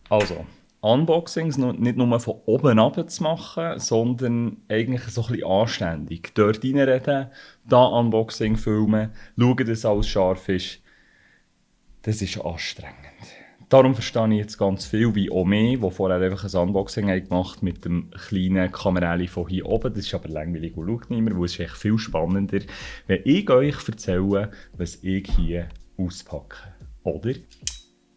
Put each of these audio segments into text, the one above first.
Also, Unboxings nicht nur von oben runter zu machen, sondern eigentlich so ein bisschen anständig. Dort reinreden, da Unboxing filmen, schauen, dass alles scharf ist. Das ist anstrengend. Darum verstehe ich jetzt ganz viel, wie auch mehr, die vorher einfach ein Unboxing haben gemacht mit dem kleinen Kamerali von hier oben. Das ist aber langweilig und schaut niemand, weil es ist echt viel spannender, wenn ich euch erzähle, was ich hier auspacke. Oder?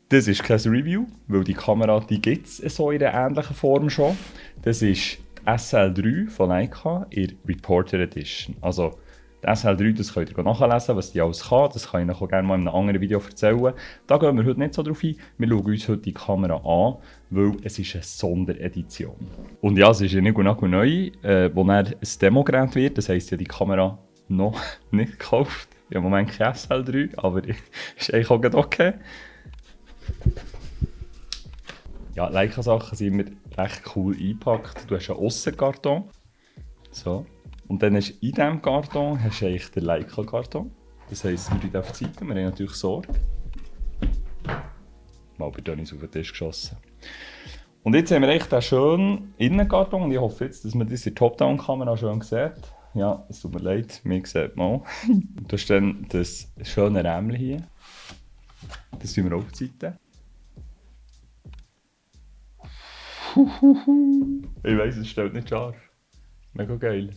Das ist kein Review, weil die Kamera gibt es so in einer ähnlichen Form schon. Das ist die SL3 von Leica in der Reporter Edition. Also die SL3, das könnt ihr nachlesen, was die alles kann. Das kann ich euch auch gerne mal in einem anderen Video erzählen. Da gehen wir heute nicht so drauf ein. Wir schauen uns heute die Kamera an, weil es ist eine Sonderedition. Und ja, es ist ja nicht genau neu, wo dann ein Demo-Gerät wird. Das heisst ja, die Kamera noch nicht gekauft. Ich habe im Moment keine SL3, aber ist eigentlich auch okay. Ja, Leica-Sachen sind immer recht cool eingepackt. Du hast einen Aussenkarton. So. Und dann hast du in diesem Karton hast du eigentlich den Leica-Karton. Das heisst, wir tun auf die Seite, wir haben natürlich Sorge. Mal bei Dennis auf den Tisch geschossen. Und jetzt haben wir echt einen schönen Innenkarton und ich hoffe jetzt, dass man das in der Top-Down-Kamera schön sieht. Ja, es tut mir leid, mir sieht man. Du hast dann das schöne Rämchen hier. Das tun wir auf die Seite. Ich weiss, es steht nicht scharf. Mega geil.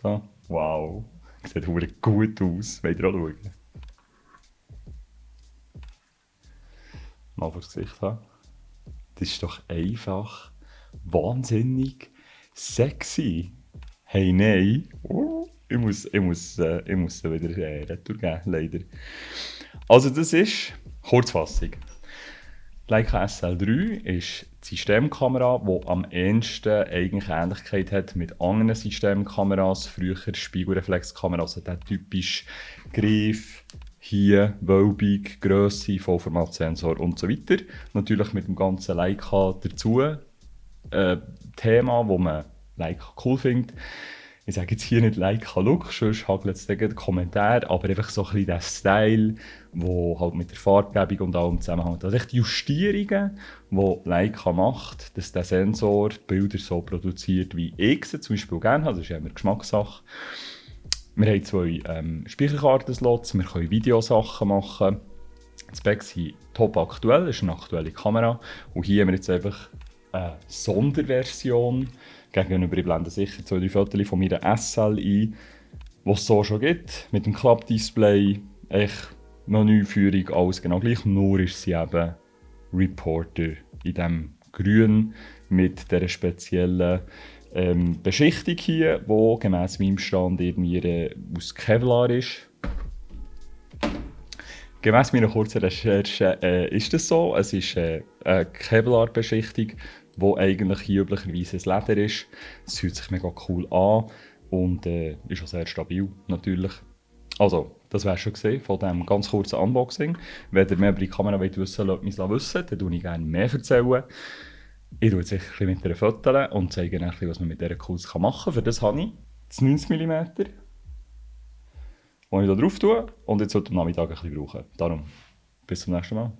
So. Wow. Sieht verdammt gut aus. Wollt ihr auch schauen? Mal vor das Gesicht haben. Das ist doch einfach wahnsinnig sexy. Hey, nein. Ich muss wieder retour geben, leider. Also das ist Kurzfassung. Die Leica SL3 ist die Systemkamera, die am ehesten eigentlich Ähnlichkeit hat mit anderen Systemkameras. Früher Spiegelreflexkameras, also der typische Griff, hier Wölbung, Grösse, Vollformatsensor und so weiter. Natürlich mit dem ganzen Leica dazu. Thema, das man Leica cool findet. Ich sage jetzt hier nicht Leica Look, sonst hagelt es den Kommentar, aber einfach so ein bisschen der Style, der halt mit der Farbgebung und allem zusammenhängt. Also echt die Justierungen, die Leica macht, dass der Sensor die Bilder so produziert, wie ich sie zum Beispiel gerne habe. Das ist ja immer Geschmackssache. Wir haben 2 Speicherkartenslots, wir können Videosachen machen. Die Specs sind top aktuell, das ist eine aktuelle Kamera. Und hier haben wir jetzt einfach eine Sonderversion gegenüber. Ich blende sicher 2-3 Fotos von meiner SL ein, die es so schon gibt. Mit dem Klappdisplay, echt Menüführung, alles genau gleich. Nur ist sie eben Reporter in diesem Grün mit dieser speziellen Beschichtung hier, die gemäss meinem Stand irgendwie aus Kevlar ist. Gemäss meiner kurzen Recherche ist das so. Es ist eine Kevlar-Beschichtung, die eigentlich hier üblicherweise ein Leder ist. Es fühlt sich mega cool an und ist auch sehr stabil natürlich. Also, das wäre schon gesehen von diesem ganz kurzen Unboxing. Wenn ihr mehr über die Kamera wissen wollt, lasst mich wissen, dann erzähle ich gerne mehr. Ich tue jetzt ein bisschen mit ihr Fotos und zeige euch, was man mit dieser Cools machen kann. Für das habe ich das 90 mm, das ich hier drauf tue und jetzt heute am Nachmittag ein bisschen brauchen. Darum, bis zum nächsten Mal.